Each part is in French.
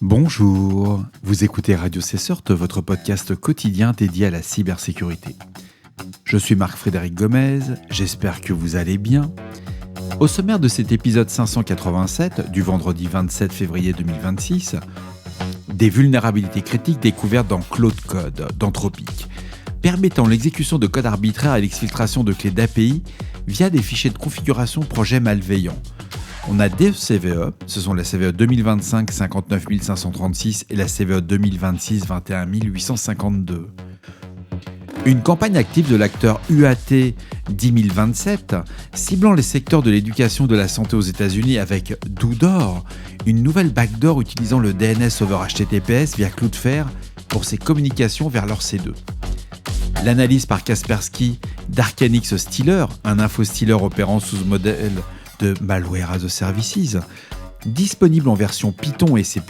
Bonjour, vous écoutez Radio Cessort, votre podcast quotidien dédié à la cybersécurité. Je suis Marc-Frédéric Gomez, j'espère que vous allez bien. Au sommaire de cet épisode 587 du vendredi 27 février 2026, des vulnérabilités critiques découvertes dans Cloud Code d'Anthropic, permettant l'exécution de code arbitraire et l'exfiltration de clés d'API via des fichiers de configuration projet malveillants. On a deux CVE, ce sont la CVE 2025 59 536 et la CVE 2026 21 852. Une campagne active de l'acteur UAT 10027, ciblant les secteurs de l'éducation et de la santé aux États-Unis avec DoDoor, une nouvelle backdoor utilisant le DNS over HTTPS via Cloudflare pour ses communications vers leur C2. L'analyse par Kaspersky d'Arcanix Stealer, un info-stealer opérant sous ce modèle de Malware as a Services, disponible en version Python et C++,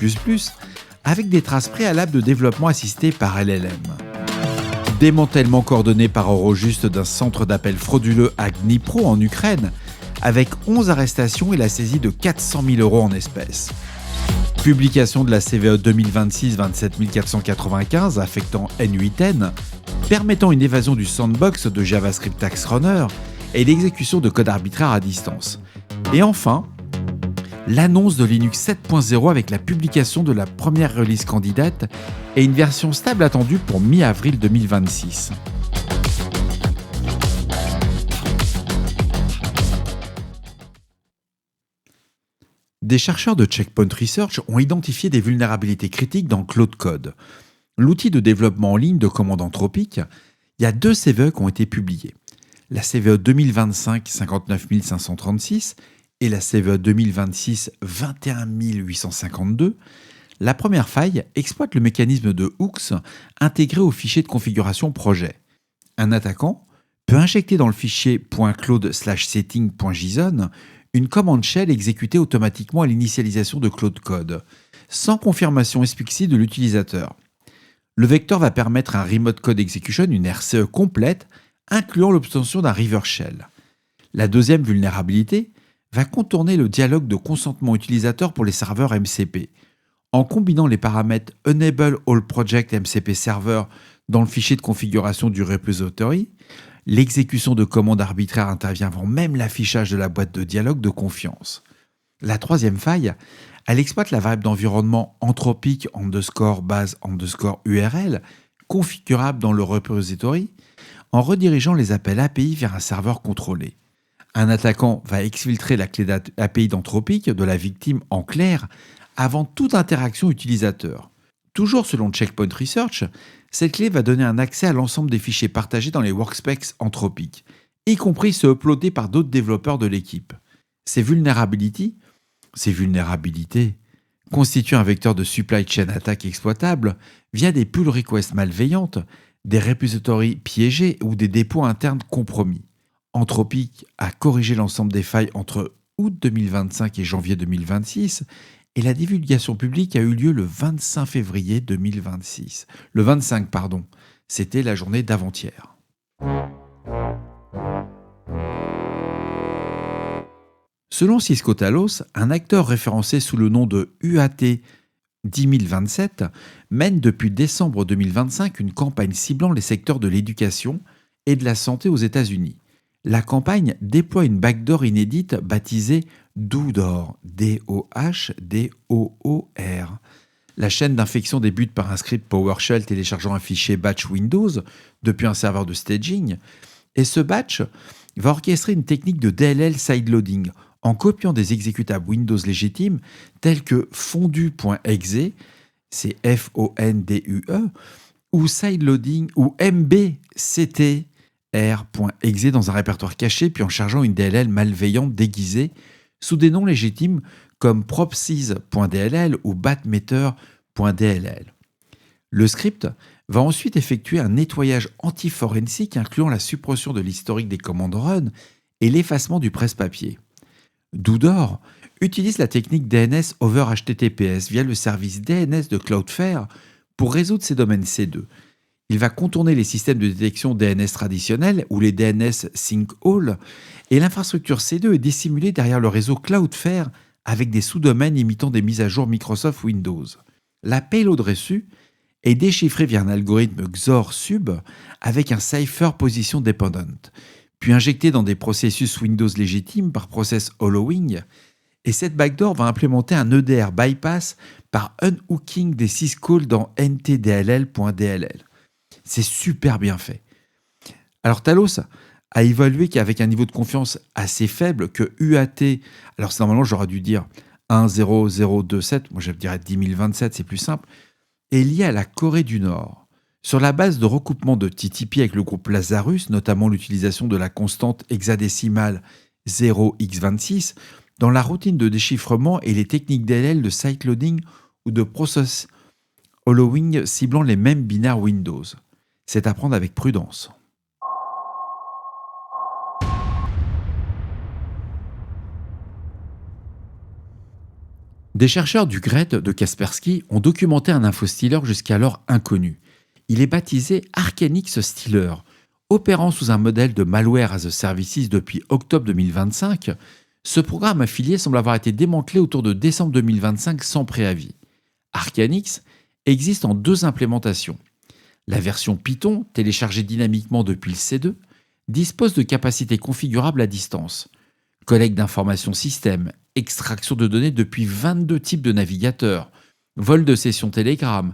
avec des traces préalables de développement assisté par LLM. Démantèlement coordonné par Eurojust d'un centre d'appel frauduleux à Dnipro en Ukraine, avec 11 arrestations et la saisie de 400 000 € en espèces. Publication de la CVE 2026 27 495 affectant N8N, permettant une évasion du sandbox de JavaScript Tax Runner et l'exécution de code arbitraire à distance. Et enfin, l'annonce de Linux 7.0 avec la publication de la première release candidate et une version stable attendue pour mi-avril 2026. Des chercheurs de Checkpoint Research ont identifié des vulnérabilités critiques dans Cloud Code. L'outil de développement en ligne de commande Anthropic, il y a deux CVE qui ont été publiés. La CVE 2025 59 536 et la CVE 2026 21 852, la première faille exploite le mécanisme de hooks intégré au fichier de configuration projet. Un attaquant peut injecter dans le fichier .cloud/setting.json une commande shell exécutée automatiquement à l'initialisation de Cloud Code, sans confirmation explicite de l'utilisateur. Le vecteur va permettre un Remote Code Execution, une RCE complète, incluant l'obtention d'un River Shell. La deuxième vulnérabilité va contourner le dialogue de consentement utilisateur pour les serveurs MCP. En combinant les paramètres Enable All Project MCP Server dans le fichier de configuration du repository, l'exécution de commandes arbitraires intervient avant même l'affichage de la boîte de dialogue de confiance. La troisième faille, elle exploite la variable d'environnement Anthropic _base_URL configurable dans le repository en redirigeant les appels API vers un serveur contrôlé. Un attaquant va exfiltrer la clé API d'Anthropic de la victime en clair avant toute interaction utilisateur. Toujours selon Checkpoint Research, cette clé va donner un accès à l'ensemble des fichiers partagés dans les workspaces Anthropic, y compris ceux uploadés par d'autres développeurs de l'équipe. Ces vulnérabilités constituent un vecteur de supply chain attack exploitable via des pull requests malveillantes, des repositories piégés ou des dépôts internes compromis. Anthropic a corrigé l'ensemble des failles entre août 2025 et janvier 2026 et la divulgation publique a eu lieu le 25 février 2026. Le 25, c'était la journée d'avant-hier. Selon Cisco Talos, un acteur référencé sous le nom de UAT 10027 mène depuis décembre 2025 une campagne ciblant les secteurs de l'éducation et de la santé aux États-Unis. La campagne déploie une backdoor inédite baptisée DoDoor, D-O-H-D-O-O-R. La chaîne d'infection débute par un script PowerShell téléchargeant un fichier batch Windows depuis un serveur de staging, et ce batch va orchestrer une technique de DLL sideloading en copiant des exécutables Windows légitimes tels que fondu.exe, c'est F-O-N-D-U-E, ou sideloading ou mbct r.exe dans un répertoire caché puis en chargeant une DLL malveillante déguisée sous des noms légitimes comme propsys.dll ou batmeter.dll. Le script va ensuite effectuer un nettoyage anti-forensique incluant la suppression de l'historique des commandes run et l'effacement du presse-papier. DoDoor utilise la technique DNS over HTTPS via le service DNS de Cloudflare pour résoudre ces domaines C2. Il va contourner les systèmes de détection DNS traditionnels ou les DNS Sync All et l'infrastructure C2 est dissimulée derrière le réseau Cloudflare avec des sous-domaines imitant des mises à jour Microsoft Windows. La payload reçue est déchiffrée via un algorithme XOR sub avec un cipher position dependent, puis injectée dans des processus Windows légitimes par process hollowing, et cette backdoor va implémenter un EDR bypass par unhooking des syscalls dans ntdll.dll. C'est super bien fait. Alors Talos a évalué qu'avec un niveau de confiance assez faible, que UAT, alors normalement j'aurais dû dire 10027, moi je dirais 10027, c'est plus simple, est lié à la Corée du Nord. Sur la base de recoupement de TTP avec le groupe Lazarus, notamment l'utilisation de la constante hexadécimale 0x26, dans la routine de déchiffrement et les techniques DLL de side-loading ou de process hollowing ciblant les mêmes binaires Windows. C'est à prendre avec prudence. Des chercheurs du GRED de Kaspersky ont documenté un infostealer jusqu'alors inconnu. Il est baptisé Arcanix Stealer. Opérant sous un modèle de malware as a services depuis octobre 2025, ce programme affilié semble avoir été démantelé autour de décembre 2025 sans préavis. Arcanix existe en 2 implémentations. La version Python, téléchargée dynamiquement depuis le C2, dispose de capacités configurables à distance. Collecte d'informations système, extraction de données depuis 22 types de navigateurs, vol de sessions Telegram,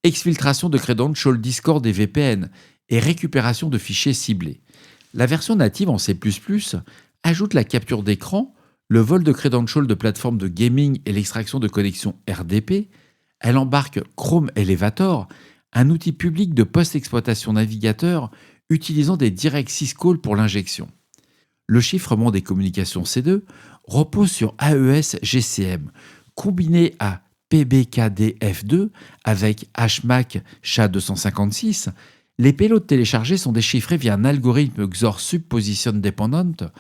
exfiltration de credentials Discord et VPN et récupération de fichiers ciblés. La version native en C++ ajoute la capture d'écran, le vol de credentials de plateformes de gaming et l'extraction de connexions RDP. Elle embarque Chrome Elevator, un outil public de post-exploitation navigateur utilisant des direct syscalls pour l'injection. Le chiffrement des communications C2 repose sur AES GCM, combiné à PBKDF2 avec HMAC SHA-256. Les payloads téléchargés sont déchiffrés via un algorithme XOR sub position dependent.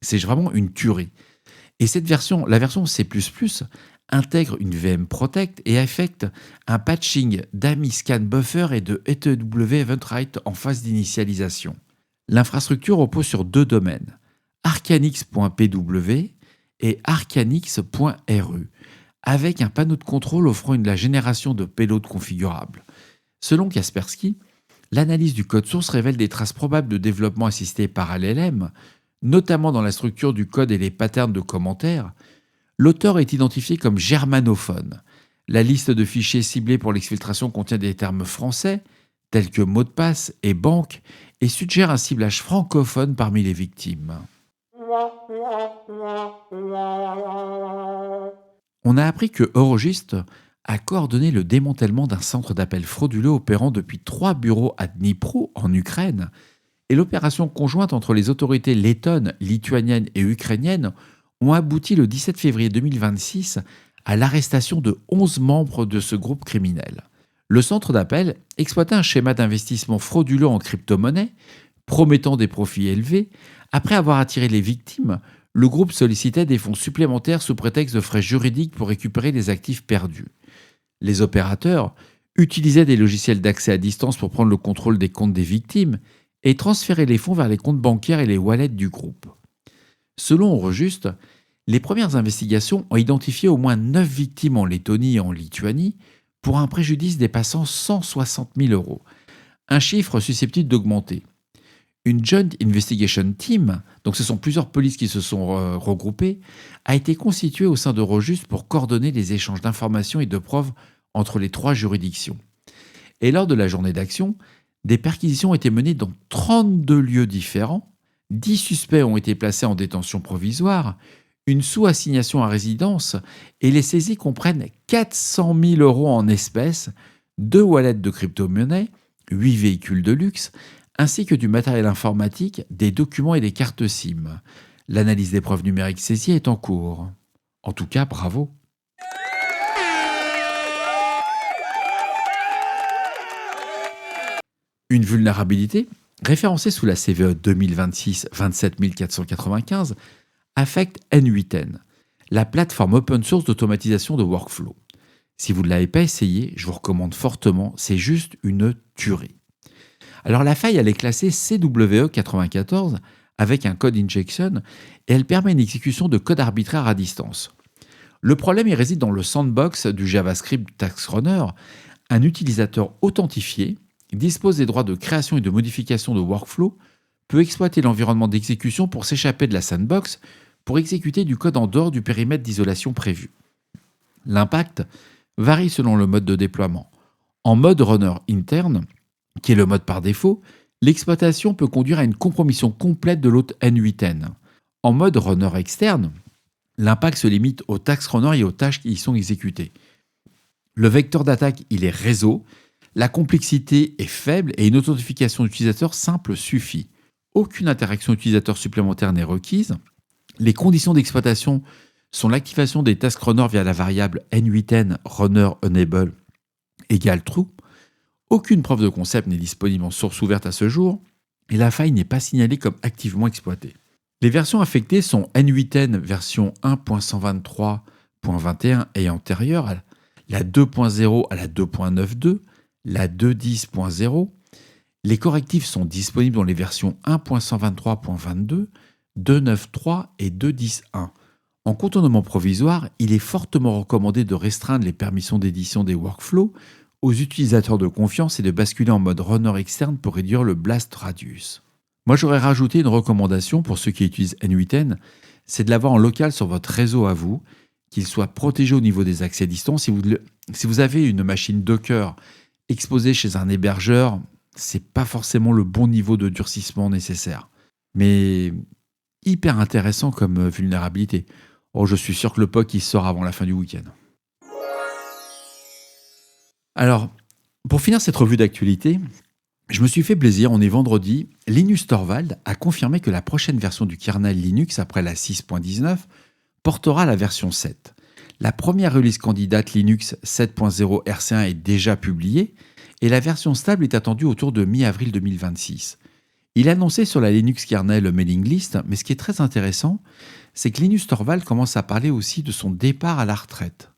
C'est vraiment une tuerie. Et la version C++, intègre une VM Protect et affecte un patching d'AMI scan buffer et de ETW Eventwrite en phase d'initialisation. L'infrastructure repose sur 2 domaines, arcanix.pw et arcanix.ru, avec un panneau de contrôle offrant la génération de payloads configurables. Selon Kaspersky, l'analyse du code source révèle des traces probables de développement assisté par LLM, notamment dans la structure du code et les patterns de commentaires. L'auteur est identifié comme germanophone. La liste de fichiers ciblés pour l'exfiltration contient des termes français, tels que mot de passe et banque, et suggère un ciblage francophone parmi les victimes. On a appris que Eurogist a coordonné le démantèlement d'un centre d'appel frauduleux opérant depuis 3 bureaux à Dnipro, en Ukraine, et l'opération conjointe entre les autorités lettonnes, lituaniennes et ukrainiennes ont abouti le 17 février 2026 à l'arrestation de 11 membres de ce groupe criminel. Le centre d'appel exploitait un schéma d'investissement frauduleux en crypto-monnaie, promettant des profits élevés. Après avoir attiré les victimes, le groupe sollicitait des fonds supplémentaires sous prétexte de frais juridiques pour récupérer les actifs perdus. Les opérateurs utilisaient des logiciels d'accès à distance pour prendre le contrôle des comptes des victimes et transférer les fonds vers les comptes bancaires et les wallets du groupe. Selon Eurojust, les premières investigations ont identifié au moins 9 victimes en Lettonie et en Lituanie pour un préjudice dépassant 160 000 €, un chiffre susceptible d'augmenter. Une Joint Investigation Team, donc ce sont plusieurs polices qui se sont regroupées, a été constituée au sein d'Eurojust pour coordonner les échanges d'informations et de preuves entre les 3 juridictions. Et lors de la journée d'action, des perquisitions ont été menées dans 32 lieux différents, 10 suspects ont été placés en détention provisoire, une sous-assignation à résidence et les saisies comprennent 400 000 € en espèces, 2 wallets de crypto-monnaie, 8 véhicules de luxe, ainsi que du matériel informatique, des documents et des cartes SIM. L'analyse des preuves numériques saisies est en cours. En tout cas, bravo. Une vulnérabilité, référencée sous la CVE 2026-27495, affecte N8N, la plateforme open source d'automatisation de workflow. Si vous ne l'avez pas essayé, je vous recommande fortement, c'est juste une tuerie. Alors la faille, elle est classée CWE94 avec un code injection et elle permet une exécution de code arbitraire à distance. Le problème il réside dans le sandbox du JavaScript TaskRunner. Un utilisateur authentifié dispose des droits de création et de modification de workflow, peut exploiter l'environnement d'exécution pour s'échapper de la sandbox, pour exécuter du code en dehors du périmètre d'isolation prévu. L'impact varie selon le mode de déploiement. En mode runner interne, qui est le mode par défaut, l'exploitation peut conduire à une compromission complète de l'hôte N8N. En mode runner externe, l'impact se limite aux TaskRunner et aux tâches qui y sont exécutées. Le vecteur d'attaque, il est réseau, la complexité est faible et une authentification d'utilisateur simple suffit. Aucune interaction utilisateur supplémentaire n'est requise. Les conditions d'exploitation sont l'activation des TaskRunner via la variable N8N runner enable égale true. Aucune preuve de concept n'est disponible en source ouverte à ce jour et la faille n'est pas signalée comme activement exploitée. Les versions affectées sont N8N version 1.123.21 et antérieure, la 2.0 à la 2.92, la 2.10.0. Les correctifs sont disponibles dans les versions 1.123.22, 2.9.3 et 2.10.1. En contournement provisoire, il est fortement recommandé de restreindre les permissions d'édition des workflows aux utilisateurs de confiance et de basculer en mode runner externe pour réduire le blast radius. Moi, j'aurais rajouté une recommandation pour ceux qui utilisent N8N, c'est de l'avoir en local sur votre réseau à vous, qu'il soit protégé au niveau des accès à distance. Si vous avez une machine Docker exposée chez un hébergeur, c'est pas forcément le bon niveau de durcissement nécessaire. Mais hyper intéressant comme vulnérabilité. Oh, je suis sûr que le POC il sort avant la fin du week-end. Alors, pour finir cette revue d'actualité, je me suis fait plaisir, on est vendredi. Linus Torvald a confirmé que la prochaine version du kernel Linux, après la 6.19, portera la version 7. La première release candidate Linux 7.0 RC1 est déjà publiée et la version stable est attendue autour de mi-avril 2026. Il a annoncé sur la Linux kernel mailing list, mais ce qui est très intéressant, c'est que Linus Torvald commence à parler aussi de son départ à la retraite.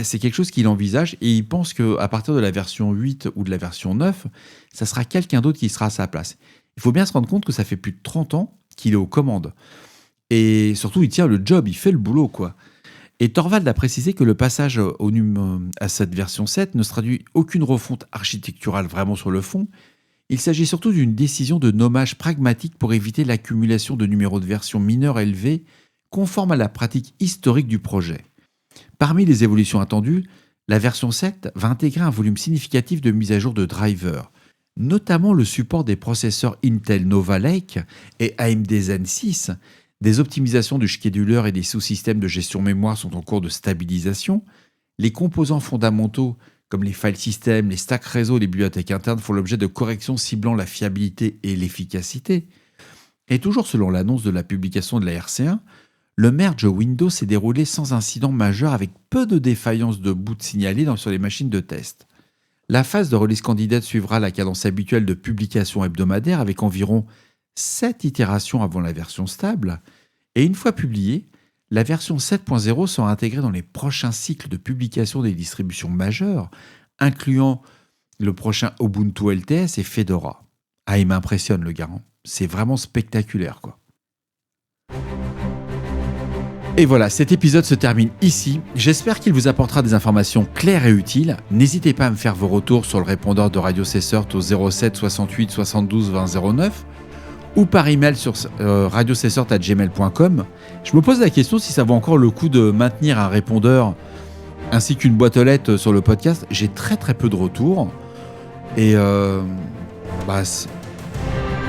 C'est quelque chose qu'il envisage et il pense qu'à partir de la version 8 ou de la version 9, ça sera quelqu'un d'autre qui sera à sa place. Il faut bien se rendre compte que ça fait plus de 30 ans qu'il est aux commandes. Et surtout, il tient le job, il fait le boulot, quoi. Et Torvald a précisé que le passage à cette version 7 ne se traduit aucune refonte architecturale vraiment sur le fond. Il s'agit surtout d'une décision de nommage pragmatique pour éviter l'accumulation de numéros de version mineurs élevés, conforme à la pratique historique du projet. Parmi les évolutions attendues, la version 7 va intégrer un volume significatif de mise à jour de drivers, notamment le support des processeurs Intel Nova Lake et AMD Zen 6. Des optimisations du scheduler et des sous-systèmes de gestion mémoire sont en cours de stabilisation. Les composants fondamentaux, comme les file systems, les stacks réseau et les bibliothèques internes, font l'objet de corrections ciblant la fiabilité et l'efficacité. Et toujours selon l'annonce de la publication de la RC1, le merge Windows s'est déroulé sans incident majeur avec peu de défaillances de boot signalées sur les machines de test. La phase de release candidate suivra la cadence habituelle de publication hebdomadaire avec environ 7 itérations avant la version stable. Et une fois publiée, la version 7.0 sera intégrée dans les prochains cycles de publication des distributions majeures, incluant le prochain Ubuntu LTS et Fedora. Ah, il m'impressionne le garant. C'est vraiment spectaculaire, quoi. Et voilà, cet épisode se termine ici. J'espère qu'il vous apportera des informations claires et utiles. N'hésitez pas à me faire vos retours sur le répondeur de Radio Cessert au 07 68 72 20 09 ou par email sur radiocessert@gmail.com. Je me pose la question si ça vaut encore le coup de maintenir un répondeur ainsi qu'une boîte aux lettres sur le podcast. J'ai très peu de retours. Et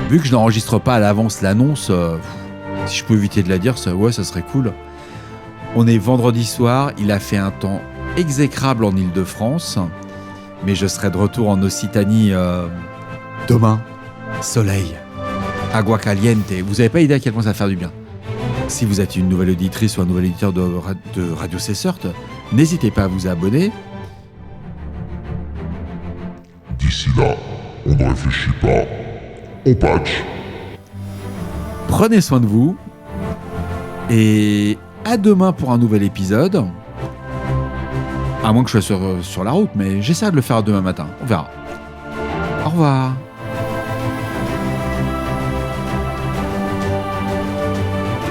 vu que je n'enregistre pas à l'avance l'annonce, si je peux éviter de la dire, ça serait cool. On est vendredi soir, il a fait un temps exécrable en Île-de-France, mais je serai de retour en Occitanie demain. Soleil, agua caliente, vous n'avez pas idée à quel point ça va faire du bien. Si vous êtes une nouvelle auditrice ou un nouvel auditeur de Radio Cessert, n'hésitez pas à vous abonner. D'ici là, on ne réfléchit pas, on patch. Prenez soin de vous et à demain pour un nouvel épisode. À moins que je sois sur la route, mais j'essaierai de le faire demain matin. On verra. Au revoir.